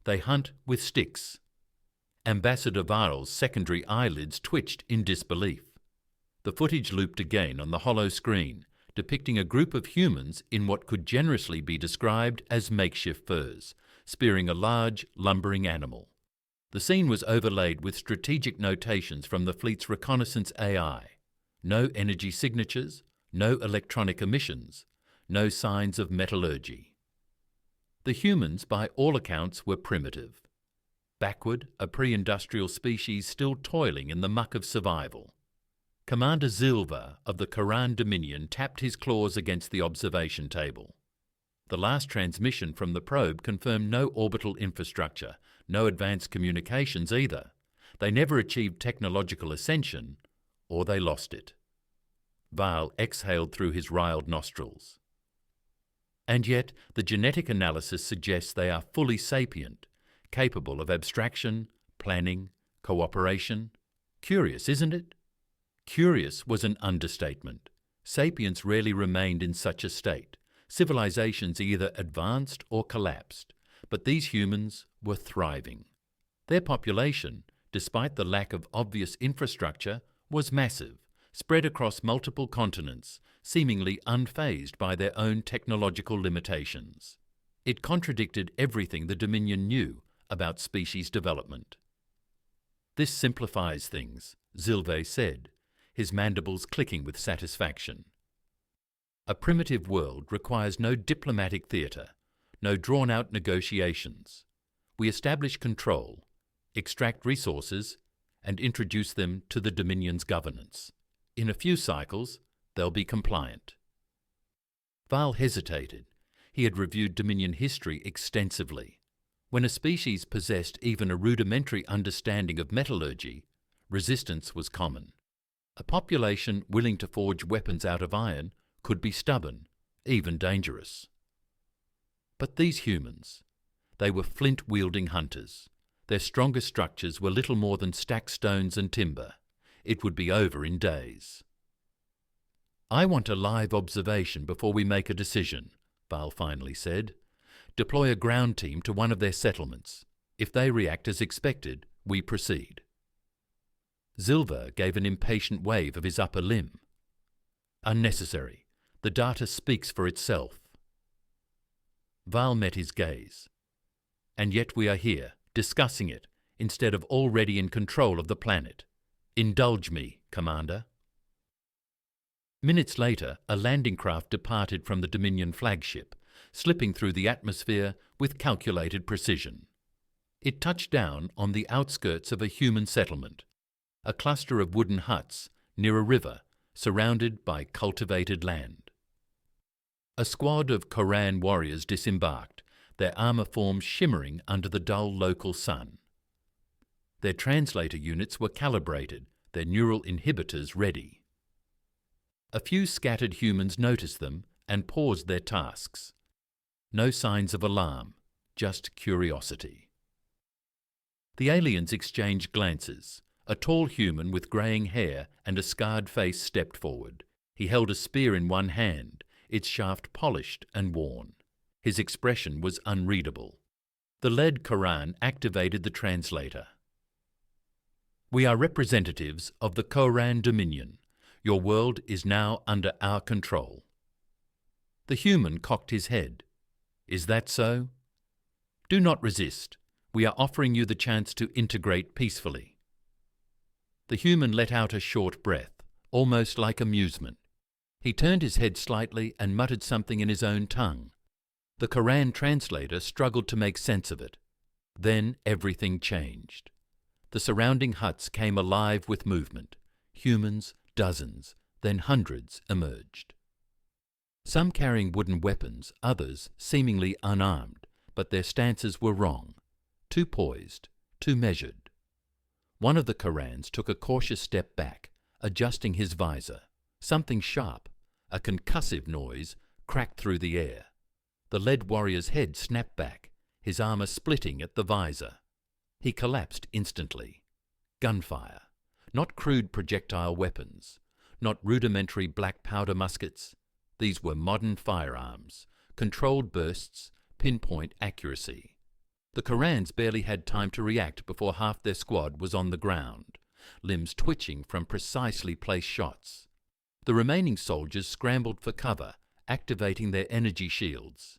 They hunt with sticks. Ambassador Varl's secondary eyelids twitched in disbelief. The footage looped again on the hollow screen, depicting a group of humans in what could generously be described as makeshift furs, spearing a large, lumbering animal. The scene was overlaid with strategic notations from the fleet's reconnaissance AI. No energy signatures, no electronic emissions, no signs of metallurgy. The humans, by all accounts, were primitive. Backward, a pre-industrial species still toiling in the muck of survival. Commander Zilva of the Koran Dominion tapped his claws against the observation table. The last transmission from the probe confirmed no orbital infrastructure, no advanced communications either. They never achieved technological ascension, or they lost it. Varl exhaled through his riled nostrils. And yet, the genetic analysis suggests they are fully sapient, capable of abstraction, planning, cooperation. Curious, isn't it? Curious was an understatement. Sapience rarely remained in such a state. Civilizations either advanced or collapsed, but these humans were thriving. Their population, despite the lack of obvious infrastructure, was massive, spread across multiple continents, seemingly unfazed by their own technological limitations. It contradicted everything the Dominion knew about species development. "This simplifies things," Zilve said, his mandibles clicking with satisfaction. A primitive world requires no diplomatic theatre, no drawn-out negotiations. We establish control, extract resources, and introduce them to the Dominion's governance. In a few cycles, they'll be compliant. Varl hesitated. He had reviewed Dominion history extensively. When a species possessed even a rudimentary understanding of metallurgy, resistance was common. A population willing to forge weapons out of iron could be stubborn, even dangerous. But these humans, they were flint-wielding hunters. Their strongest structures were little more than stacked stones and timber. It would be over in days. "I want a live observation before we make a decision," Varl finally said. "Deploy a ground team to one of their settlements. If they react as expected, we proceed." Zilva gave an impatient wave of his upper limb. "Unnecessary. The data speaks for itself." Varl met his gaze. "And yet we are here, discussing it, instead of already in control of the planet. Indulge me, Commander." Minutes later, a landing craft departed from the Dominion flagship, slipping through the atmosphere with calculated precision. It touched down on the outskirts of a human settlement, a cluster of wooden huts near a river surrounded by cultivated land. A squad of Koran warriors disembarked, their armour forms shimmering under the dull local sun. Their translator units were calibrated, their neural inhibitors ready. A few scattered humans noticed them and paused their tasks. No signs of alarm, just curiosity. The aliens exchanged glances. A tall human with greying hair and a scarred face stepped forward. He held a spear in one hand, its shaft polished and worn. His expression was unreadable. The lead Koran activated the translator. "We are representatives of the Koran Dominion. Your world is now under our control." The human cocked his head. "Is that so?" "Do not resist. We are offering you the chance to integrate peacefully." The human let out a short breath, almost like amusement. He turned his head slightly and muttered something in his own tongue. The Koran translator struggled to make sense of it. Then everything changed. The surrounding huts came alive with movement. Humans, dozens, then hundreds emerged. Some carrying wooden weapons, others seemingly unarmed, but their stances were wrong. Too poised, too measured. One of the Korans took a cautious step back, adjusting his visor. Something sharp, a concussive noise, cracked through the air. The lead warrior's head snapped back, his armour splitting at the visor. He collapsed instantly. Gunfire. Not crude projectile weapons, not rudimentary black powder muskets. These were modern firearms, controlled bursts, pinpoint accuracy. The Korans barely had time to react before half their squad was on the ground, limbs twitching from precisely placed shots. The remaining soldiers scrambled for cover, activating their energy shields.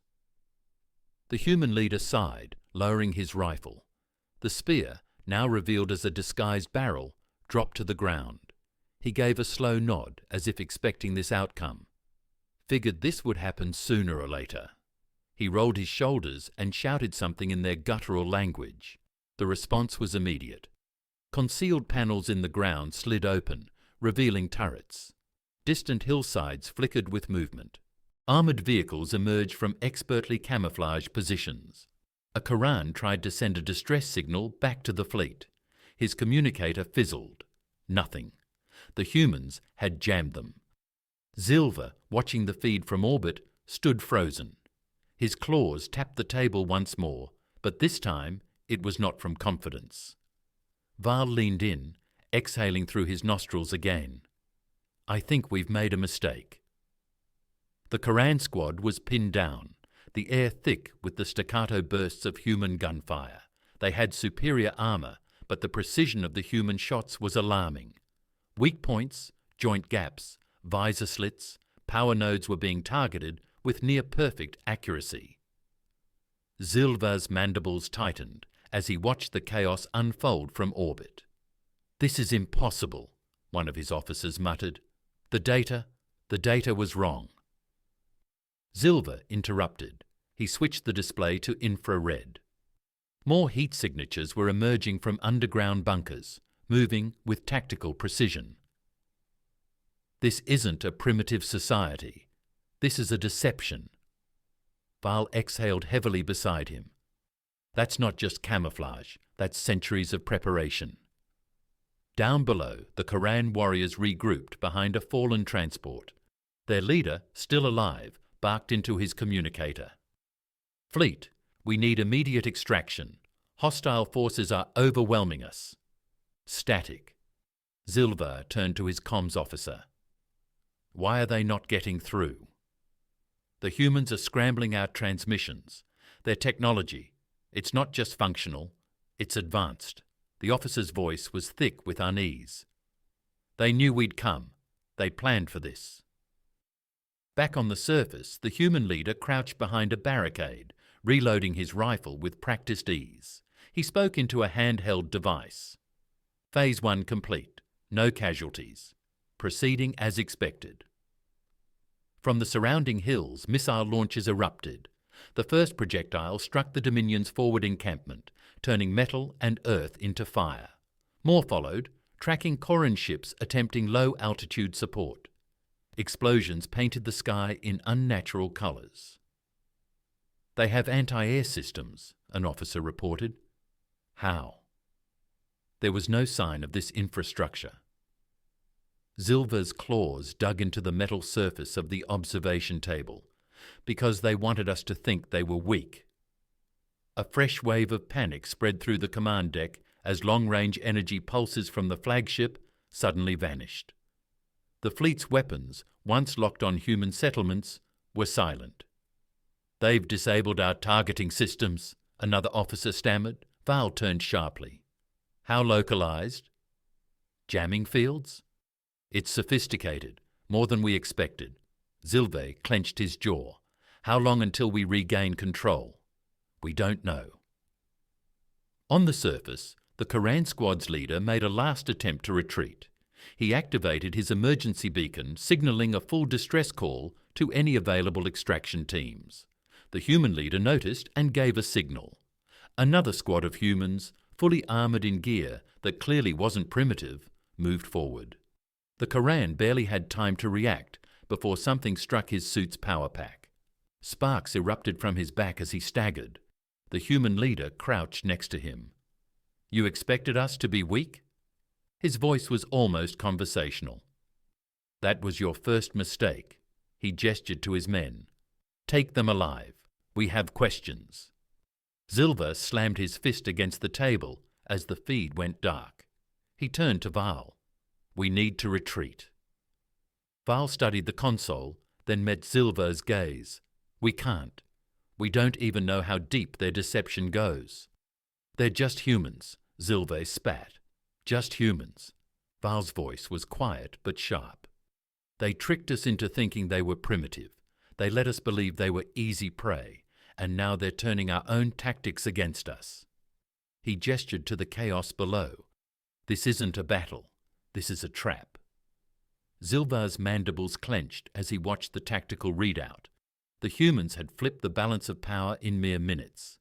The human leader sighed, lowering his rifle. The spear, now revealed as a disguised barrel, dropped to the ground. He gave a slow nod, as if expecting this outcome. Figured this would happen sooner or later. He rolled his shoulders and shouted something in their guttural language. The response was immediate. Concealed panels in the ground slid open, revealing turrets. Distant hillsides flickered with movement. Armoured vehicles emerged from expertly camouflaged positions. A Koran tried to send a distress signal back to the fleet. His communicator fizzled. Nothing. The humans had jammed them. Zilver, watching the feed from orbit, stood frozen. His claws tapped the table once more, but this time it was not from confidence. Val leaned in, exhaling through his nostrils again. "I think we've made a mistake." The Koran squad was pinned down, the air thick with the staccato bursts of human gunfire. They had superior armour, but the precision of the human shots was alarming. Weak points, joint gaps, visor slits, power nodes were being targeted with near-perfect accuracy. Zilva's mandibles tightened as he watched the chaos unfold from orbit. "This is impossible," one of his officers muttered. The data was wrong." Zilver interrupted. He switched the display to infrared. More heat signatures were emerging from underground bunkers, moving with tactical precision. "This isn't a primitive society. This is a deception." Val exhaled heavily beside him. "That's not just camouflage, that's centuries of preparation." Down below, the Koran warriors regrouped behind a fallen transport. Their leader, still alive, barked into his communicator. "Fleet, we need immediate extraction. Hostile forces are overwhelming us." Static. Zilver turned to his comms officer. "Why are they not getting through?" "The humans are scrambling out transmissions. Their technology, it's not just functional, it's advanced." The officer's voice was thick with unease. "They knew we'd come. They planned for this." Back on the surface, the human leader crouched behind a barricade, reloading his rifle with practiced ease. He spoke into a handheld device. "Phase 1 complete. No casualties. Proceeding as expected." From the surrounding hills, missile launches erupted. The first projectile struck the Dominion's forward encampment, turning metal and earth into fire. More followed, tracking Koran ships attempting low-altitude support. Explosions painted the sky in unnatural colours. "They have anti-air systems," an officer reported. "How?" There was no sign of this infrastructure. Zilver's claws dug into the metal surface of the observation table, because they wanted us to think they were weak. A fresh wave of panic spread through the command deck as long-range energy pulses from the flagship suddenly vanished. The fleet's weapons, once locked on human settlements, were silent. "They've disabled our targeting systems," another officer stammered. Val turned sharply. "How localized?" "Jamming fields?" "It's sophisticated, more than we expected." Zilve clenched his jaw. "How long until we regain control?" "We don't know." On the surface, the Koran squad's leader made a last attempt to retreat. He activated his emergency beacon, signalling a full distress call to any available extraction teams. The human leader noticed and gave a signal. Another squad of humans, fully armoured in gear that clearly wasn't primitive, moved forward. The Koran barely had time to react before something struck his suit's power pack. Sparks erupted from his back as he staggered. The human leader crouched next to him. "You expected us to be weak?" His voice was almost conversational. "That was your first mistake." He gestured to his men. "Take them alive. We have questions." Zilver slammed his fist against the table as the feed went dark. He turned to Val. "We need to retreat." Val studied the console, then met Zilver's gaze. "We can't. We don't even know how deep their deception goes. They're just humans, Zilve spat. Just humans. Val's voice was quiet but sharp. They tricked us into thinking they were primitive. They let us believe they were easy prey, and now they're turning our own tactics against us. He gestured to the chaos below. This isn't a battle. This is a trap. Zilva's mandibles clenched as he watched the tactical readout. The humans had flipped the balance of power in mere minutes.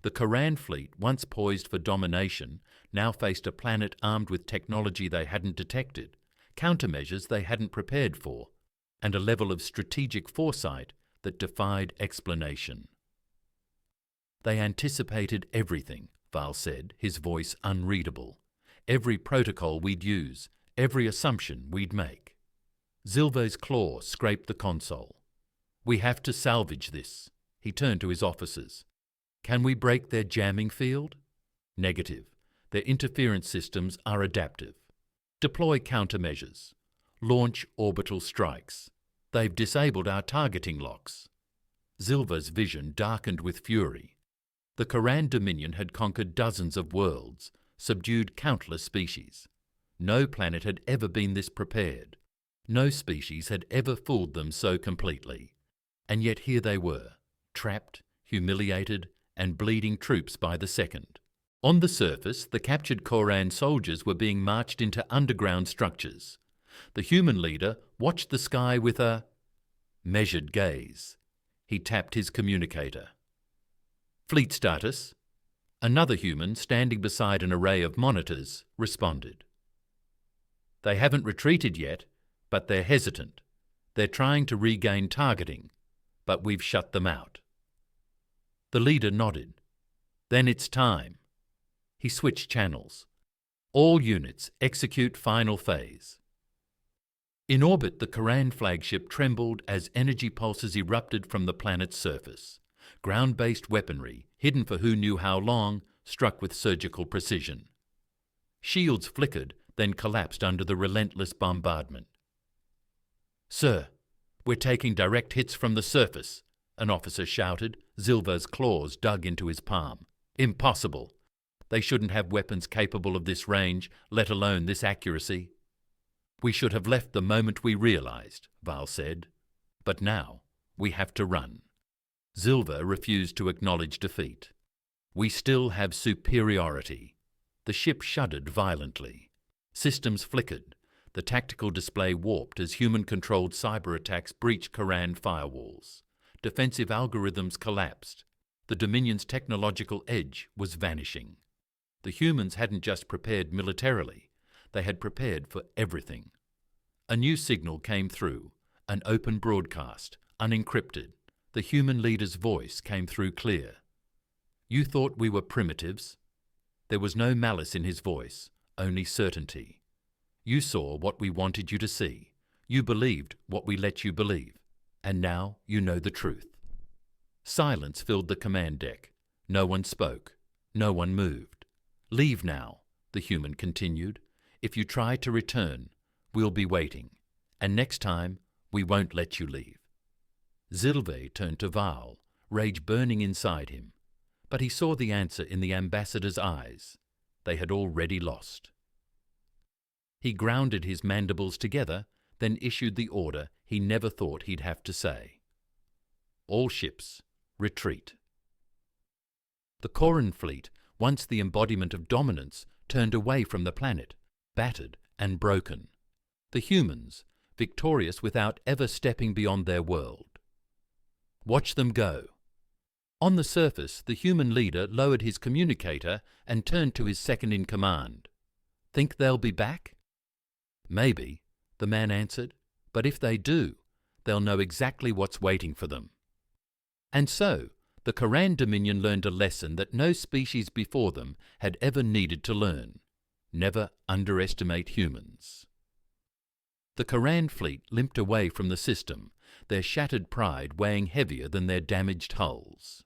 The Koran fleet, once poised for domination, now faced a planet armed with technology they hadn't detected, countermeasures they hadn't prepared for, and a level of strategic foresight that defied explanation. They anticipated everything, Val said, his voice unreadable. Every protocol we'd use, every assumption we'd make. Zilve's claw scraped the console. We have to salvage this. He turned to his officers. Can we break their jamming field? Negative. Their interference systems are adaptive. Deploy countermeasures. Launch orbital strikes. They've disabled our targeting locks. Zilva's vision darkened with fury. The Koran Dominion had conquered dozens of worlds, subdued countless species. No planet had ever been this prepared. No species had ever fooled them so completely. And yet here they were, trapped, humiliated, and bleeding troops by the second. On the surface, the captured Koran soldiers were being marched into underground structures. The human leader watched the sky with a measured gaze. He tapped his communicator. Fleet status. Another human, standing beside an array of monitors, responded. They haven't retreated yet, but they're hesitant. They're trying to regain targeting, but we've shut them out. The leader nodded. Then it's time. He switched channels. All units execute final phase. In orbit, the Koran flagship trembled as energy pulses erupted from the planet's surface. Ground-based weaponry, hidden for who knew how long, struck with surgical precision. Shields flickered, then collapsed under the relentless bombardment. Sir, we're taking direct hits from the surface, an officer shouted. Zilva's claws dug into his palm. Impossible. They shouldn't have weapons capable of this range, let alone this accuracy. We should have left the moment we realized, Val said. But now, we have to run. Zilva refused to acknowledge defeat. We still have superiority. The ship shuddered violently. Systems flickered. The tactical display warped as human-controlled cyber attacks breached Koran firewalls. Defensive algorithms collapsed. The Dominion's technological edge was vanishing. The humans hadn't just prepared militarily. They had prepared for everything. A new signal came through, an open broadcast, unencrypted. The human leader's voice came through clear. You thought we were primitives? There was no malice in his voice, only certainty. You saw what we wanted you to see. You believed what we let you believe. And now you know the truth. Silence filled the command deck. No one spoke. No one moved. Leave now, the human continued. If you try to return, we'll be waiting. And next time, we won't let you leave. Zilve turned to Val, rage burning inside him. But he saw the answer in the ambassador's eyes. They had already lost. He grounded his mandibles together, then issued the order he never thought he'd have to say. All ships, retreat. The Koran fleet, once the embodiment of dominance, turned away from the planet, battered and broken. The humans, victorious without ever stepping beyond their world. Watch them go. On the surface, the human leader lowered his communicator and turned to his second-in-command. Think they'll be back? Maybe, the man answered, but if they do, they'll know exactly what's waiting for them. And so, the Koran Dominion learned a lesson that no species before them had ever needed to learn. Never underestimate humans. The Koran fleet limped away from the system, their shattered pride weighing heavier than their damaged hulls.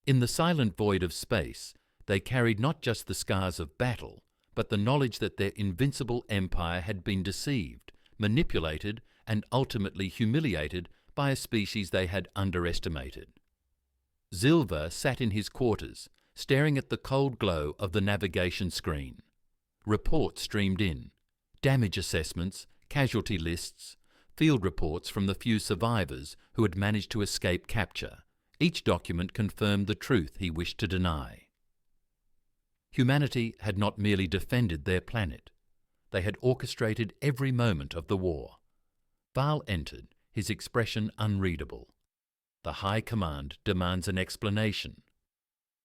In the silent void of space, they carried not just the scars of battle, but the knowledge that their invincible empire had been deceived, manipulated, and ultimately humiliated by a species they had underestimated. Zilver sat in his quarters, staring at the cold glow of the navigation screen. Reports streamed in. Damage assessments, casualty lists, field reports from the few survivors who had managed to escape capture. Each document confirmed the truth he wished to deny. Humanity had not merely defended their planet. They had orchestrated every moment of the war. Val entered, his expression unreadable. The High Command demands an explanation.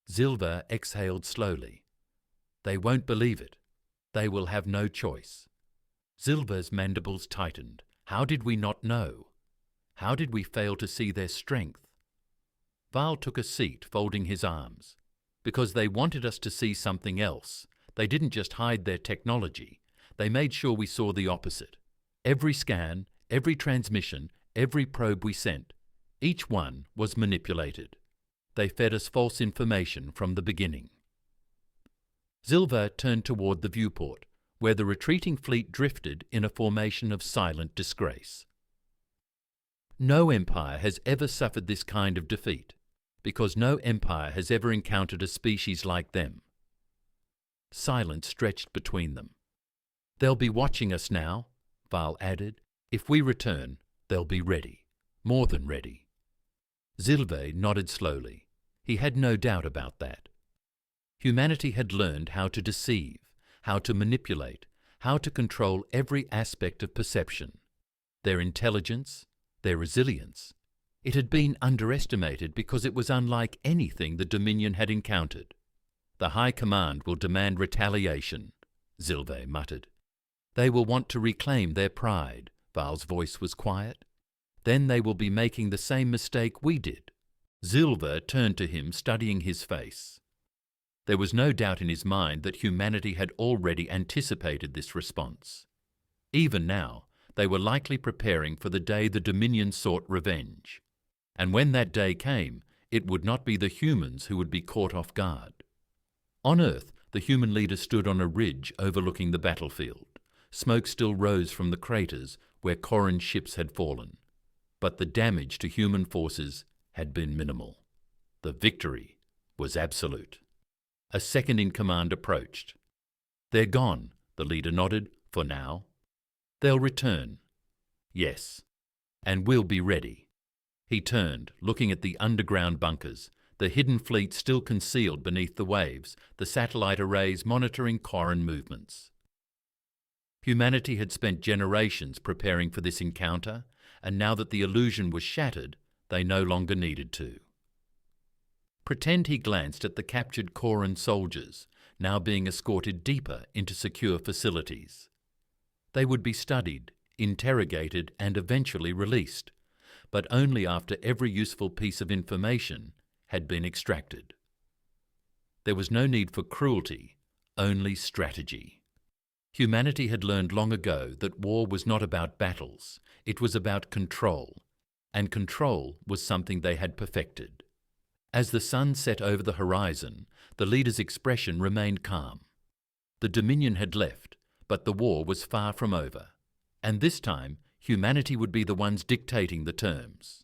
Zilver exhaled slowly. They won't believe it. They will have no choice. Zilver's mandibles tightened. How did we not know? How did we fail to see their strength? Val took a seat, folding his arms. Because they wanted us to see something else. They didn't just hide their technology. They made sure we saw the opposite. Every scan, every transmission, every probe we sent, each one was manipulated. They fed us false information from the beginning. Zilver turned toward the viewport, where the retreating fleet drifted in a formation of silent disgrace. No empire has ever suffered this kind of defeat, because no empire has ever encountered a species like them. Silence stretched between them. They'll be watching us now, Val added. If we return, they'll be ready, more than ready. Zilver nodded slowly. He had no doubt about that. Humanity had learned how to deceive, how to manipulate, how to control every aspect of perception. Their intelligence, their resilience. It had been underestimated because it was unlike anything the Dominion had encountered. The High Command will demand retaliation, Zilver muttered. They will want to reclaim their pride, Val's voice was quiet. Then they will be making the same mistake we did. Zilver turned to him, studying his face. There was no doubt in his mind that humanity had already anticipated this response. Even now, they were likely preparing for the day the Dominion sought revenge. And when that day came, it would not be the humans who would be caught off guard. On Earth, the human leader stood on a ridge overlooking the battlefield. Smoke still rose from the craters where Corran ships had fallen. But the damage to human forces had been minimal. The victory was absolute. A second-in-command approached. They're gone, the leader nodded, for now. They'll return. Yes, and we'll be ready. He turned, looking at the underground bunkers, the hidden fleet still concealed beneath the waves, the satellite arrays monitoring Corran movements. Humanity had spent generations preparing for this encounter, and now that the illusion was shattered, they no longer needed to. Pretend he glanced at the captured Corran soldiers, now being escorted deeper into secure facilities. They would be studied, interrogated, and eventually released, but only after every useful piece of information had been extracted. There was no need for cruelty, only strategy. Humanity had learned long ago that war was not about battles, it was about control, and control was something they had perfected. As the sun set over the horizon, the leader's expression remained calm. The Dominion had left, but the war was far from over, and this time humanity would be the ones dictating the terms.